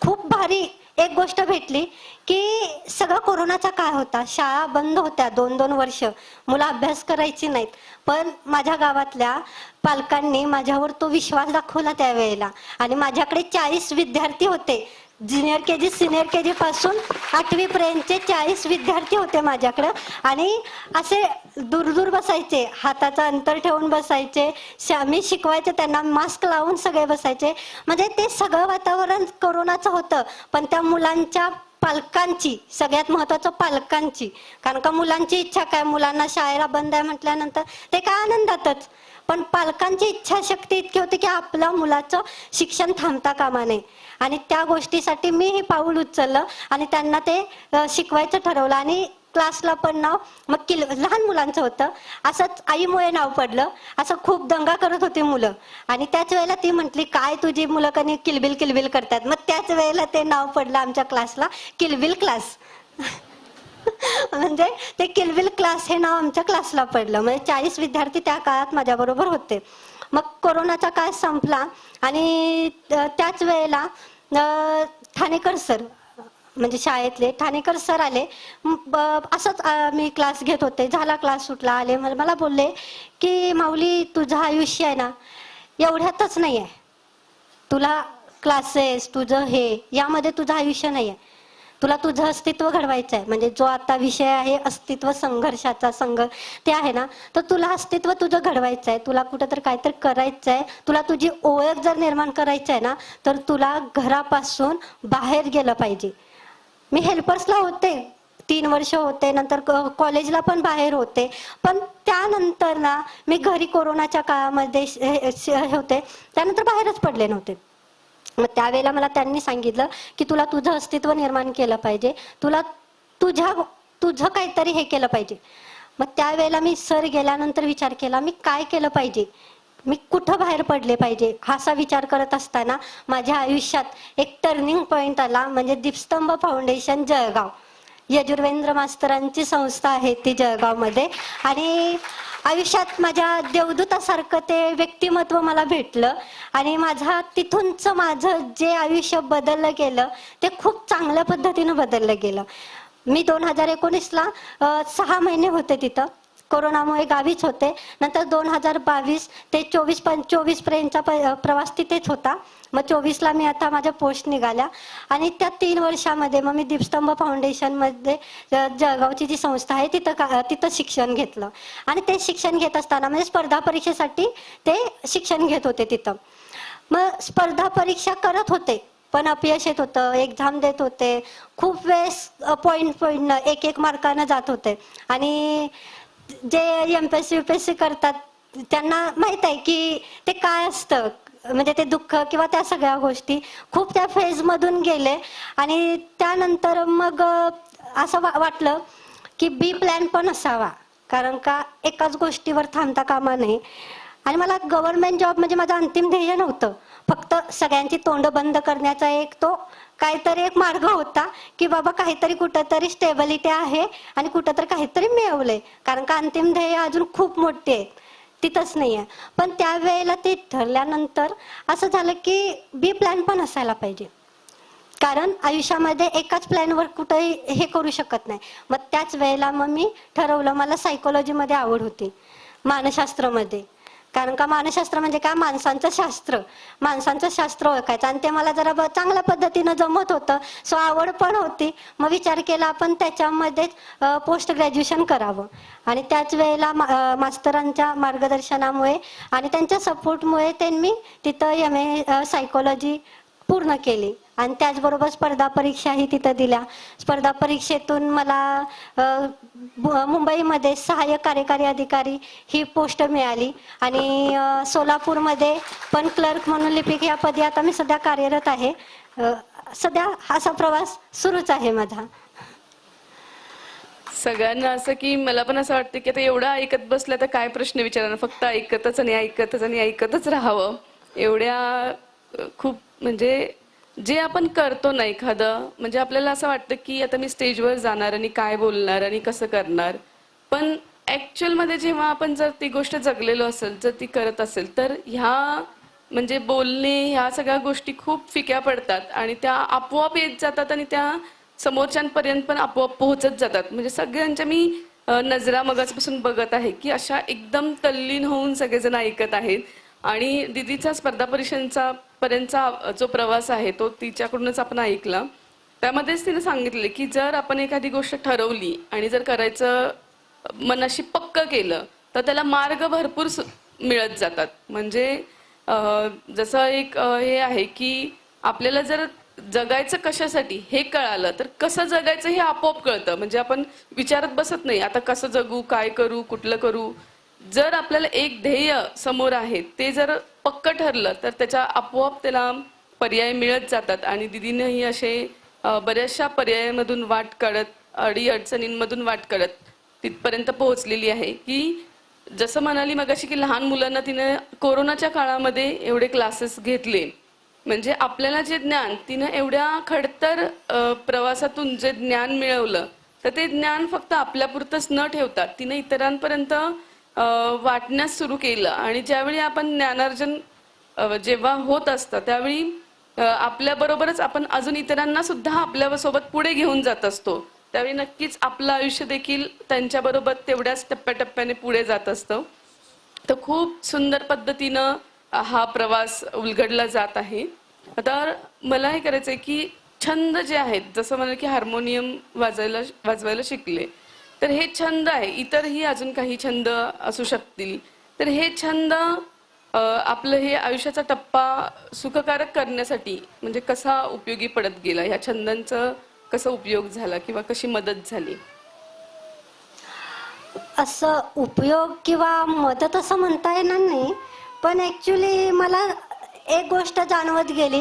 खूप भारी एक गोष्ट भेटली की सगळं कोरोनाचा काळ होता, शाळा बंद होत्या 2-2 वर्ष, मुलं अभ्यास करायची नाहीत. पण माझ्या गावातल्या पालकांनी माझ्यावर तो विश्वास दाखवला त्यावेळेला आणि माझ्याकडे 40 विद्यार्थी होते. Junior K G senior K जी पासून 8वी पर्यंतचे 40 विद्यार्थी होते माझ्याकडं आणि असे दूर दूर बसायचे, हाताचं अंतर ठेवून बसायचे. मी शिकवायचे त्यांना, मास्क लावून सगळे बसायचे. म्हणजे ते सगळं वातावरण कोरोनाचं होतं, पण त्या मुलांच्या पालकांची, सगळ्यात महत्वाचं पालकांची, कारण का मुलांची इच्छा काय, मुलांना शाळेला बंद आहे म्हटल्यानंतर ते काय आनंदातच, पण पालकांची इच्छाशक्ती इतकी होती की आपल्या मुलाचं शिक्षण थांबता कामा नये. आणि त्या गोष्टीसाठी मी हे पाऊल उचललं आणि त्यांना ते शिकवायचं ठरवलं. आणि क्लासला पण नाव मग लहान मुलांचं होतं, असंच आईमुळे नाव पडलं. असं खूप दंगा करत होती मुलं आणि त्याच वेळेला ती म्हटली, काय तुझी मुलं कधी किलबिल किलबिल करतात. मग त्याच वेळेला ते नाव पडलं आमच्या क्लासला किलबिल क्लास. म्हणजे ते किलबिल क्लास हे नाव आमच्या क्लासला पडलं. म्हणजे 40 विद्यार्थी त्या काळात माझ्याबरोबर होते. मग कोरोनाचा काळ संपला आणि त्याच वेळेला ठाणेकर सर, म्हणजे शाळेतले ठाणेकर सर आले. असंच मी क्लास घेत होते, झाला क्लास सुटला, आले मला बोलले की माऊली तुझं आयुष्य आहे ना एवढ्यातच नाही आहे, तुला क्लासेस तुझं हे यामध्ये तुझं आयुष्य नाही आहे, तुला तुझं अस्तित्व घडवायचं आहे. म्हणजे जो आता विषय आहे अस्तित्व संघर्षाचा ते आहे ना, तर तुला अस्तित्व तुझं घडवायचं आहे, तुला कुठं तर काहीतरी करायचं आहे, तुला तुझी ओळख जर निर्माण करायची आहे ना, तर तुला घरापासून बाहेर गेलं पाहिजे. मी हेल्पर्सला होते 3 वर्ष होते, नंतर कॉलेजला पण बाहेर होते, पण त्यानंतर ना मी घरी कोरोनाच्या काळामध्ये होते, त्यानंतर बाहेरच पडले नव्हते. मग त्यावेळेला मला त्यांनी सांगितलं की तुला तुझं अस्तित्व निर्माण केलं पाहिजे, तुला तुझं काहीतरी हे केलं पाहिजे. मग त्यावेळेला मी सर गेल्यानंतर विचार केला मी काय केलं पाहिजे, मी कुठं बाहेर पडले पाहिजे. असा विचार करत असताना माझ्या आयुष्यात एक टर्निंग पॉइंट आला, म्हणजे दीपस्तंभ फाउंडेशन जळगाव, यजुर्वेंद्र मास्तरांची संस्था आहे ती जळगावमध्ये. आणि आयुष्यात माझ्या देवदूतासारखं ते व्यक्तिमत्व मला भेटलं आणि माझं जे आयुष्य बदललं गेलं ते खूप चांगल्या पद्धतीनं बदललं गेलं. मी 2019ला 6 महिने होते तिथं, कोरोनामुळे गावीच होते. नंतर 2022 ते 24 पर्यंतचा प्रवास तिथेच होता. मग 24ला मी आता माझ्या पोस्ट निघाल्या आणि त्या 3 वर्षामध्ये मग मी दीपस्तंभ फाउंडेशनमध्ये जळगावची जी संस्था आहे तिथं शिक्षण घेतलं. आणि ते शिक्षण घेत असताना म्हणजे स्पर्धा परीक्षेसाठी ते शिक्षण घेत होते तिथं. मग स्पर्धा परीक्षा करत होते पण अपयश येत होतं, एक्झाम देत होते, खूप वेळेस पॉईंट 1-1 मार्कानं जात होते. आणि जे MPSC UPSC करतात त्यांना माहित आहे की ते काय असतं, म्हणजे ते दुःख किंवा त्या सगळ्या गोष्टी खूप त्या फेज मधून गेले. आणि त्यानंतर मग असं वाटलं की बी प्लॅन पण असावा, कारण का एकाच गोष्टीवर थांबता कामा नये. आणि मला गव्हर्नमेंट जॉब म्हणजे माझं अंतिम ध्येय नव्हतं, फक्त सगळ्यांची तोंड बंद करण्याचा तो काहीतरी एक मार्ग होता की बाबा काहीतरी कुठंतरी स्टेबिलिटी आहे आणि कुठंतरी काहीतरी मिळवलंय, कारण का अंतिम ध्येय अजून खूप मोठे आहेत, तिथंच नाही आहे. पण त्यावेळेला ते ठरल्यानंतर असं झालं की बी प्लॅन पण असायला पाहिजे, कारण आयुष्यामध्ये एकाच प्लॅनवर कुठेही हे करू शकत नाही. मग त्याच वेळेला मग मी ठरवलं, मला सायकोलॉजीमध्ये आवड होती, मानसशास्त्रामध्ये, कारण का मानसशास्त्र म्हणजे काय, माणसांचं शास्त्र ओळखायचं आणि ते मला जरा चांगल्या पद्धतीनं जमत होतं. सो आवड पण होती. मग विचार केला आपण त्याच्यामध्येच पोस्ट ग्रॅज्युएशन करावं. आणि त्याच वेळेला मास्तरांच्या मार्गदर्शनामुळे आणि त्यांच्या सपोर्टमुळे त्यांनी तिथं MA सायकोलॉजी पूर्ण केली. आणि त्याचबरोबर स्पर्धा परीक्षाही तिथं दिल्या. स्पर्धा परीक्षेतून मला मुंबईमध्ये सहाय्यक कार्यकारी अधिकारी ही पोस्ट मिळाली आणि सोलापूरमध्ये पण क्लर्क म्हणून लिपिक या पदी आता मी सध्या कार्यरत आहे. सध्या असा प्रवास सुरूच आहे माझा. सगळ्यांना असं की मला पण असं वाटतं की आता एवढं ऐकत बसलं तर काय प्रश्न विचारणार, फक्त ऐकतच आणि ऐकतच आणि ऐकतच राहावं. एवढ्या खूप म्हणजे जे आपण करतो ना एखादं, म्हणजे आपल्याला असं वाटतं की आता मी स्टेजवर जाणार आणि काय बोलणार आणि कसं करणार, पण ऍक्च्युअल मध्ये जेव्हा आपण जर ती गोष्ट जगलेलो असेल, जर ती करत असेल, तर ह्या म्हणजे बोलणे ह्या सगळ्या गोष्टी खूप फिक्या पडतात आणि त्या आपोआप येत जातात आणि त्या समोरच्यांपर्यंत पण आपोआप पोहोचत जातात. म्हणजे सगळ्यांच्या मी नजरा मगाचपासून बघत आहे की अशा एकदम तल्लीन होऊन सगळेजण ऐकत आहेत. आणि दिदीचा स्पर्धा परीक्षांचा पर्यंतचा जो प्रवास आहे तो तिच्याकडूनच आपण ऐकला. त्यामध्येच तिने सांगितले की जर आपण एखादी गोष्ट ठरवली आणि जर करायचं मनाशी पक्क केलं तर त्याला मार्ग भरपूर मिळत जातात. म्हणजे जसं एक हे आहे की आपल्याला जर जगायचं कशासाठी हे कळालं तर कसं जगायचं हे आपोआप कळतं. म्हणजे आपण विचारत बसत नाही आता कसं जगू, काय करू, कुठलं करू. जर आपल्याला एक ध्येय समोर आहे ते जर पक्क ठरलं तर त्याच्या आपोआप त्याला पर्याय मिळत जातात. आणि दिदीनेही असे बऱ्याचशा पर्यायामधून वाट काढत, अडीअडचणींमधून वाट काढत तिथपर्यंत पोहोचलेली आहे की जसं म्हणाली मगाशी की लहान मुलांना तिने कोरोनाच्या काळामध्ये एवढे क्लासेस घेतले. म्हणजे आपल्याला जे ज्ञान तिनं एवढ्या खडतर प्रवासातून जे ज्ञान मिळवलं तर ते ज्ञान फक्त आपल्यापुरतंच न ठेवता तिनं इतरांपर्यंत वाटण्यास सुरू केलं. आणि ज्यावेळी आपण ज्ञानार्जन जेव्हा होत असतं त्यावेळी आपल्याबरोबरच आपण अजून इतरांना सुद्धा आपल्यासोबत पुढे घेऊन जात असतो. त्यावेळी नक्कीच आपलं आयुष्य देखील त्यांच्याबरोबर तेवढ्याच टप्प्याटप्प्याने पुढे जात असतं. तर खूप सुंदर पद्धतीनं हा प्रवास उलगडला जात आहे. आता मला हे करायचंय की छंद जे आहेत जसं म्हणाल की हार्मोनियम वाजवायला शिकले तर हे छंद आहे. इतरही अजून काही छंद असू शकतील. तर हे छंद आपलं हे आयुष्याचा टप्पा सुखकारक करण्यासाठी म्हणजे कसा उपयोगी पडत गेला, ह्या छंदांचा कसा उपयोग झाला किंवा कशी मदत झाली? असं उपयोग किंवा मदत असं म्हणता येणार नाही, पण ॲक्च्युली मला एक गोष्ट जाणवत गेली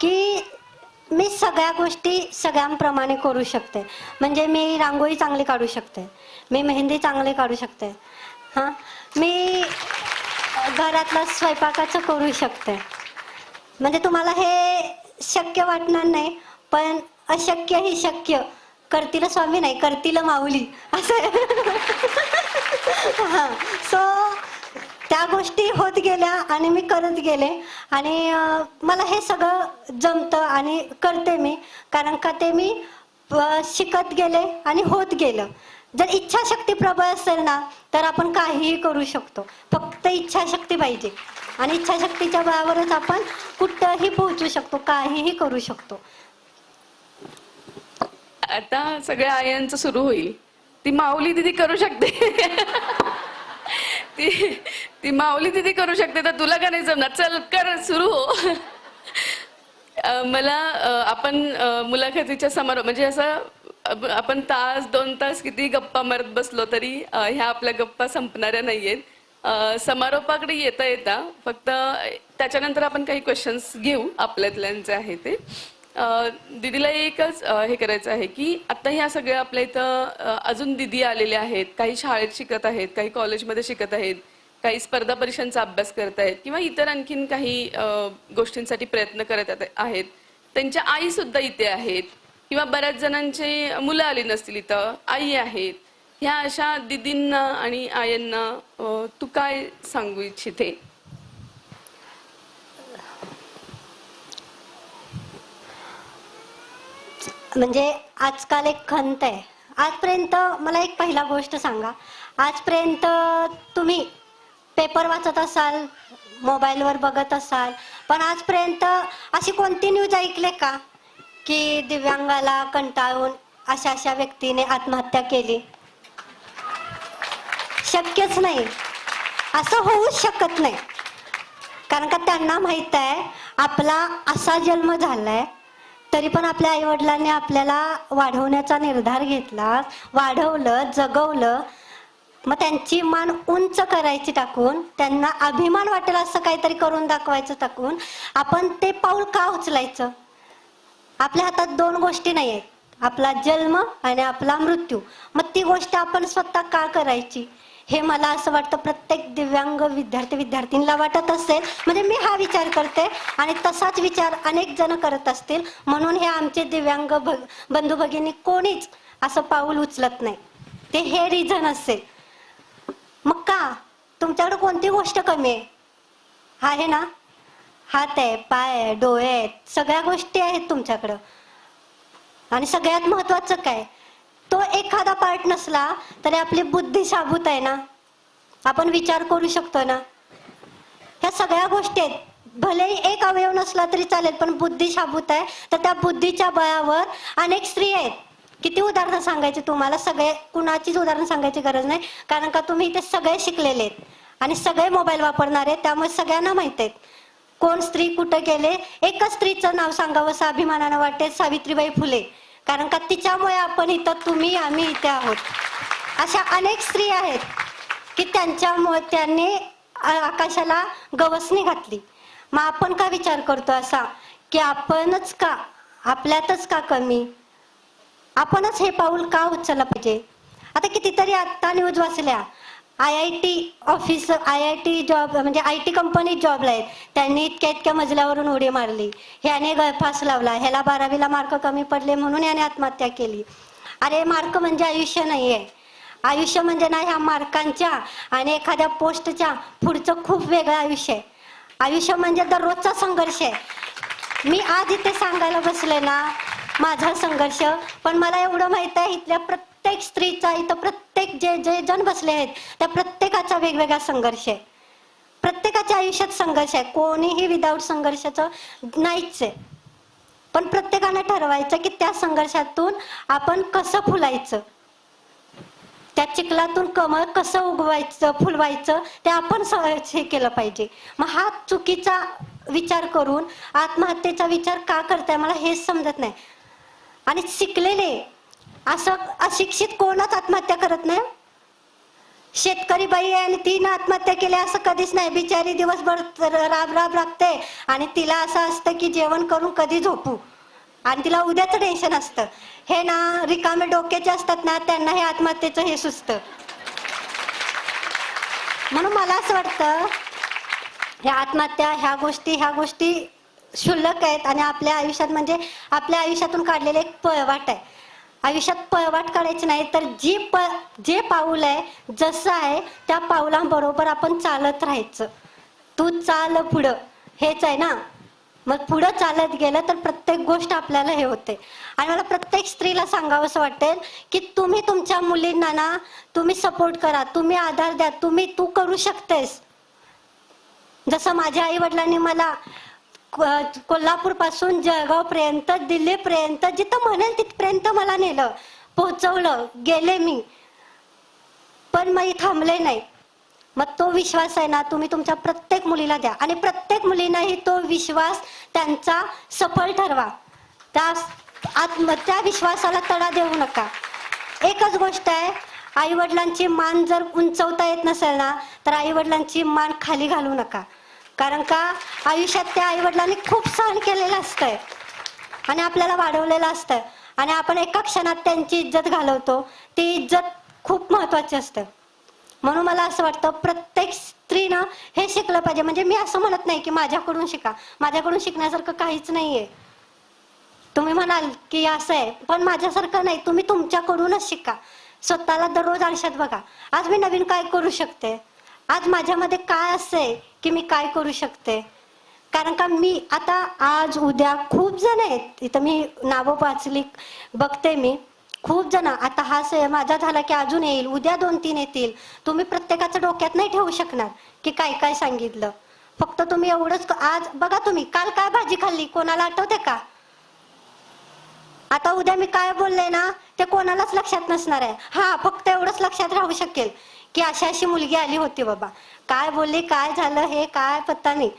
की मी सगळ्या गोष्टी सगळ्यांप्रमाणे करू शकते. म्हणजे मी रांगोळी चांगली काढू शकते, मी मेहंदी चांगली काढू शकते, हां मी घरातलं स्वयंपाकाचं करू शकते. म्हणजे तुम्हाला हे शक्य वाटणार नाही, पण अशक्य ही शक्य करतील स्वामी नाही करतील माऊली असं. हां सो त्या गोष्टी होत गेल्या आणि मी करत गेले आणि मला हे सगळं जमतं आणि करते मी, कारण का ते मी शिकत गेले आणि होत गेलं. जर इच्छाशक्ती प्रबळ असेल ना तर आपण काहीही करू शकतो. फक्त इच्छाशक्ती पाहिजे आणि इच्छाशक्तीच्या बळावरच आपण कुठंही पोहोचू शकतो, काहीही करू शकतो. आता सगळ्या आयांचं सुरू होईल. ती माऊली दिदी करू शकते. ती माऊली दिदी करू शकते तर तुला का नाही जमणार? चल कर सुरू हो. मला आपण मुलाखतीच्या समारोह म्हणजे असं आपण तास 2 तास किती गप्पा मारत बसलो तरी ह्या आपल्या गप्पा संपणाऱ्या नाहीयेत. समारोपाकडे येता येता फक्त त्याच्यानंतर आपण काही क्वेश्चन्स घेऊ आपल्यातल्यांचे आहे ते. दिदीला एकच हे करायचं आहे की आता ह्या सगळ्या आपल्या इथं अजून दिदी आलेल्या आहेत, काही शाळेत शिकत आहेत, काही कॉलेजमध्ये शिकत आहेत, काही स्पर्धा परीक्षांचा अभ्यास करत आहेत किंवा इतर आणखीन काही गोष्टींसाठी प्रयत्न करत आहेत. त्यांच्या आई सुद्धा इथे आहेत किंवा बऱ्याच जणांचे मुलं आली नसतील इथं, आई आहेत. ह्या अशा दिदींना आणि आयांना तू काय सांगू इच्छिते? म्हणजे आजकाल एक खंत आहे. आजपर्यंत मला एक पहिला गोष्ट सांगा, आजपर्यंत तुम्ही पेपर वाचत असाल, मोबाईलवर बघत असाल, पण आजपर्यंत अशी कोणती न्यूज ऐकले का की दिव्यांगाला कंटाळून अशा अशा व्यक्तीने आत्महत्या केली? शक्यच नाही, असं होऊच शकत नाही. कारण का त्यांना माहित आहे आपला असा जन्म झालाय, तरी पण आपल्या आईवडिलांनी आपल्याला वाढवण्याचा निर्धार घेतला, वाढवलं, जगवलं. मग त्यांची मान उंच करायची टाकून, त्यांना अभिमान वाटेल असं काहीतरी करून दाखवायचं टाकून आपण ते पाऊल का उचलायचं? आपल्या हातात 2 गोष्टी नाही आहेत, आपला जन्म आणि आपला मृत्यू. मग ती गोष्ट आपण स्वतः का करायची हे मला असं वाटतं प्रत्येक दिव्यांग विद्यार्थींना वाटत असेल. म्हणजे मी हा विचार करते आणि तसाच विचार अनेक जण करत असतील, म्हणून हे आमचे दिव्यांग बंधू भगिनी कोणीच असं पाऊल उचलत नाही. ते हे रिझन असेल. मग का तुमच्याकडे कोणती गोष्ट कमी आहे ना? हात आहे, पाय आहे, डोळे आहेत, सगळ्या गोष्टी आहेत तुमच्याकडं. आणि सगळ्यात महत्वाचं काय, तो एखादा पार्ट नसला तरी आपली बुद्धी शाबूत आहे ना, आपण विचार करू शकतो ना. ह्या सगळ्या गोष्टी आहेत. भलेही एक अवयव नसला तरी चालेल, पण बुद्धी शाबूत आहे. तर त्या बुद्धीच्या बळावर अनेक स्त्री आहेत. किती उदाहरणं सांगायची तुम्हाला, सगळे कुणाचीच उदाहरण सांगायची गरज नाही, कारण का तुम्ही इथे सगळे शिकलेले आहेत आणि सगळे मोबाईल वापरणारे आहेत. त्यामुळे सगळ्यांना माहित आहेत कोण स्त्री कुठं गेले. एकच स्त्रीचं नाव सांगावं असं अभिमानानं वाटते, सावित्रीबाई फुले. कारण का तिच्यामुळे आपण इथं, तुम्ही आम्ही इथे आहोत. अशा अनेक स्त्री आहेत की त्यांच्यामुळे त्यांनी आकाशाला गवसणी घातली. मग आपण का विचार करतो असा की आपणच का, आपल्यातच का कमी, आपणच हे पाऊल का उचललं पाहिजे. आता कितीतरी आता न्यूज वाचल्या, IIT ऑफिस, IIT जॉब म्हणजे IT कंपनीत जॉबला आहेत, त्यांनी इतक्या मजल्यावरून उडी मारली, ह्याने गळफास लावला, ह्याला 12वीला मार्क कमी पडले म्हणून याने आत्महत्या केली. अरे मार्क म्हणजे आयुष्य नाहीये. आयुष्य म्हणजे ना ह्या मार्कांच्या आणि एखाद्या पोस्टच्या पुढचं खूप वेगळं आयुष्य आहे. आयुष्य म्हणजे दररोजचा संघर्ष आहे. मी आज इथे सांगायला बसले ना माझा संघर्ष, पण मला एवढं माहित आहे इथल्या प्रत्येक स्त्रीचा, इथं प्रत्येक जे जे जण बसले आहेत त्या प्रत्येकाचा वेगवेगळा संघर्ष आहे. प्रत्येकाच्या आयुष्यात संघर्ष आहे. कोणीही विदाऊट संघर्षाचं नाहीच आहे. पण प्रत्येकाने ठरवायचं की त्या संघर्षातून आपण कसं फुलायचं, त्या चिखलातून कमळ कसं उगवायचं, फुलवायचं, ते आपण हे केलं पाहिजे. मग हा चुकीचा विचार करून आत्महत्येचा विचार का करताय मला हेच समजत नाही. आणि शिकलेले, असं अशिक्षित कोणच आत्महत्या करत नाही. शेतकरी बाई आहे आणि तिनं आत्महत्या केली असं कधीच नाही. बिचारी दिवसभर राब राब राबते आणि तिला असं असतं की जेवण करून कधी झोपू, आणि तिला उद्याचं टेन्शन असतं. हे ना रिकामे डोक्याचे असतात ना, त्यांना हे आत्महत्येचं हे सुचतं. म्हणून मला असं वाटतं ह्या आत्महत्या, ह्या गोष्टी क्षुल्लक आहेत आणि आपल्या आयुष्यात म्हणजे आपल्या आयुष्यातून काढलेले एक पळवाट आहे. आयुष्यात पळवाट काढायची नाही तर जे पाऊल आहे, जसं आहे त्या पाऊलांबरोबर आपण चालत राहायचं. तू चाल पुढं, हेच आहे ना. मग पुढं चालत गेलं तर प्रत्येक गोष्ट आपल्याला हे होते. आणि मला प्रत्येक स्त्रीला सांगावं असं वाटेल की तुम्ही तुमच्या मुलींना ना तुम्ही सपोर्ट करा, तुम्ही आधार द्या, तू करू शकतेस. जसं माझ्या आई वडिलांनी मला कोल्हापूर पासून जळगाव पर्यंत, दिल्ली पर्यंत, जिथं म्हणेल तिथपर्यंत मला नेलं, पोहोचवलं, गेले मी, पण मी थांबले नाही. मग तो विश्वास आहे ना तुम्ही तुमच्या प्रत्येक मुलीला द्या आणि प्रत्येक मुलींनाही तो विश्वास त्यांचा सफल ठरवा. त्या विश्वासाला तडा देऊ नका. एकच गोष्ट आहे, आई वडिलांची मान जर उंचवता येत नसेल ना तर आई वडिलांची मान खाली घालू नका. कारण का आयुष्यात त्या आई वडिलांनी खूप सहन केलेलं असतंय आणि आपल्याला वाढवलेलं असतं आणि आपण एका क्षणात त्यांची इज्जत घालवतो. ती इज्जत खूप महत्वाची असते. म्हणून मला असं वाटतं प्रत्येक स्त्रीनं हे शिकलं पाहिजे. म्हणजे मी असं म्हणत नाही की माझ्याकडून शिका, माझ्याकडून शिकण्यासारखं काहीच नाहीये. तुम्ही म्हणाल की असं आहे, पण माझ्यासारखं नाही. तुम्ही तुमच्याकडूनच शिका. स्वतःला दररोज आरशात बघा, आज मी नवीन काय करू शकते, आज माझ्यामध्ये काय असं की मी काय करू शकते. कारण का मी आता आज उद्या खूप जण आहेत इथं, मी नावं वाचली बघते, मी खूप जण, आता हा माझा झाला की अजून येईल, उद्या 2-3 येतील. तुम्ही प्रत्येकाच्या डोक्यात नाही ठेवू शकणार की काय काय सांगितलं. फक्त तुम्ही एवढंच, आज बघा तुम्ही काल काय भाजी खाल्ली कोणाला आठवते का. आता उद्या मी काय बोलले ना ते कोणालाच लक्षात नसणार आहे. हा फक्त एवढंच लक्षात राहू शकेल की अशी मुलगी आली होती बाबा, काय बोलली, काय झालं हे काय पत्ता नाही.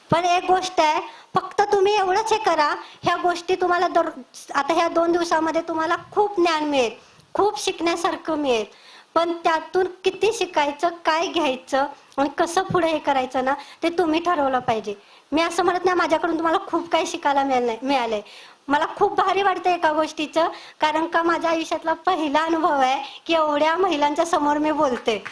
पण एक गोष्ट आहे, फक्त तुम्ही एवढंच हे करा, ह्या गोष्टी तुम्हाला आता ह्या 2 दिवसामध्ये तुम्हाला खूप ज्ञान मिळेल, खूप शिकण्यासारखं मिळेल. पण त्यातून किती शिकायचं, काय घ्यायचं आणि कसं पुढे हे करायचं ना ते तुम्ही ठरवलं पाहिजे. मी असं म्हणत नाही माझ्याकडून तुम्हाला खूप काही शिकायला मिळालंय. मला खूप भारी वाटतं एका गोष्टीचं, कारण का माझ्या आयुष्यातला पहिला अनुभव आहे की एवढ्या महिलांच्या समोर मी बोलते.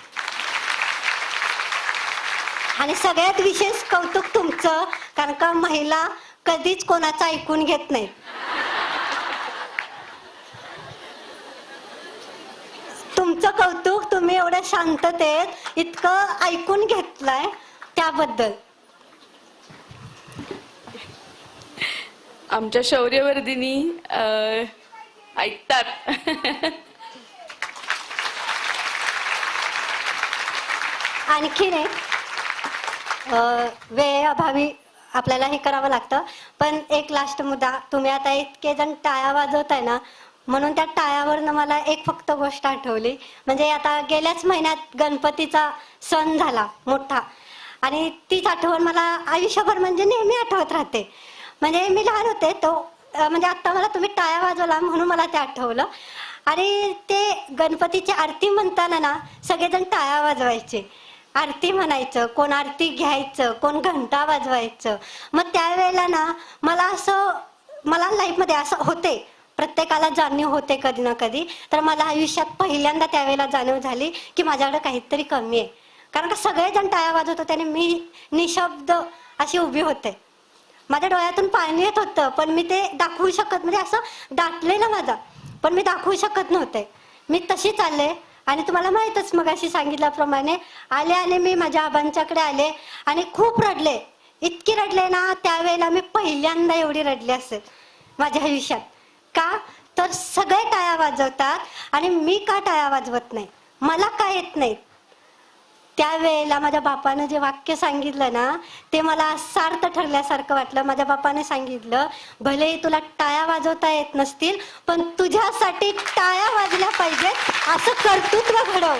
आणि सगळ्यात विशेष कौतुक तुमचं, कारण का महिला कधीच कोणाचं ऐकून घेत नाहीत. तुमचं कौतुक, तुम्ही एवढ्या शांततेत इतकं ऐकून घेतलंय त्याबद्दल. आमच्या शौर्यवर्धिनी ऐकतात. आणखीन एक वेळेअभावी आपल्याला हे करावं लागतं, पण एक लास्ट मुद्दा, तुम्ही आता इतके जण टाळ्या वाजवताय ना, म्हणून त्या टाळ्यावरनं मला एक फक्त गोष्ट आठवली. म्हणजे आता गेल्याच महिन्यात गणपतीचा सण झाला मोठा, आणि तीच आठवण मला आयुष्यभर म्हणजे नेहमी आठवत राहते. म्हणजे मी लहान होते तो म्हणजे आता मला तुम्ही टाळ्या वाजवला म्हणून मला ते आठवलं. आणि ते गणपतीची आरती म्हणताना ना सगळेजण टाळ्या वाजवायचे, आरती म्हणायचं, कोण आरती घ्यायचं, कोण घंटा वाजवायचं. मग त्यावेळेला ना मला लाईफमध्ये असं होते, प्रत्येकाला जाणीव होते कधी ना कधी. तर मला आयुष्यात पहिल्यांदा त्यावेळेला जाणीव झाली की माझ्याकडे काहीतरी कमी आहे. कारण का सगळेजण टाळ्या वाजवत होते आणि मी निशब्द अशी उभी होते. माझ्या डोळ्यातून पाणी येत होतं, पण मी ते दाखवू शकत, म्हणजे असं दाटलेलं माझा, पण मी दाखवू शकत नव्हते. मी तशी चालले आणि तुम्हाला माहीतच मग अशी सांगितल्याप्रमाणे आले मी माझ्या आबांच्याकडे आले आणि खूप रडले. इतकी रडले ना, त्यावेळेला मी पहिल्यांदा एवढी रडले असेल माझ्या आयुष्यात. का तर सगळे टाळ्या वाजवतात आणि मी का टाळ्या वाजवत नाही, मला का येत नाही. त्यावेळेला माझ्या बापानं जे वाक्य सांगितलं ना, ते मला सार्थ ठरल्यासारखं वाटलं. माझ्या बापाने सांगितलं, भले तुला टाळ्या वाजवता येत नसतील, पण तुझ्यासाठी टाळ्या वाजल्या पाहिजेत, असं कर्तृत्व घडव.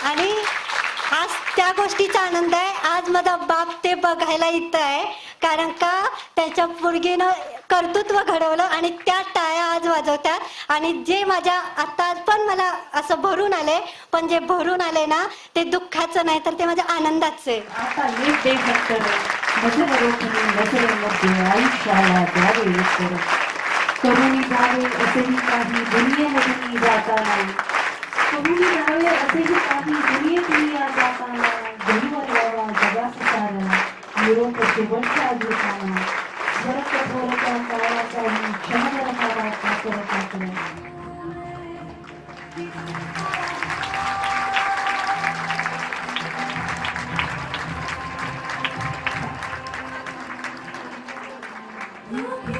आणि आज त्या गोष्टीचा आनंद आहे. आज माझा बाप ते बघायला इथं आहे, कारण का त्याच्या पोरगीनं कर्तृत्व घडवलं आणि त्या टाळ्या आज वाजवतात. आणि जे माझ्या आता पण मला असं भरून आले, पण जे भरून आले ना ते दुःखाचं नाही तर ते माझ्या आनंदाचं आहे. आता नीट देशभक्त नजरेरोखणी नजरेमध्ये आयुष्याला द्यावे उत्तर. करुणी जावे असेही काही दुनियेमधून जाता नाही. करुणी जावे असेही काही दुनियेतून जाता नाही. गरीवर यावा जगाचं सारा निरोप शेवटचा घेताना. जर कठोरता काळाचाही क्षणभर व्हावा कातर कातर. You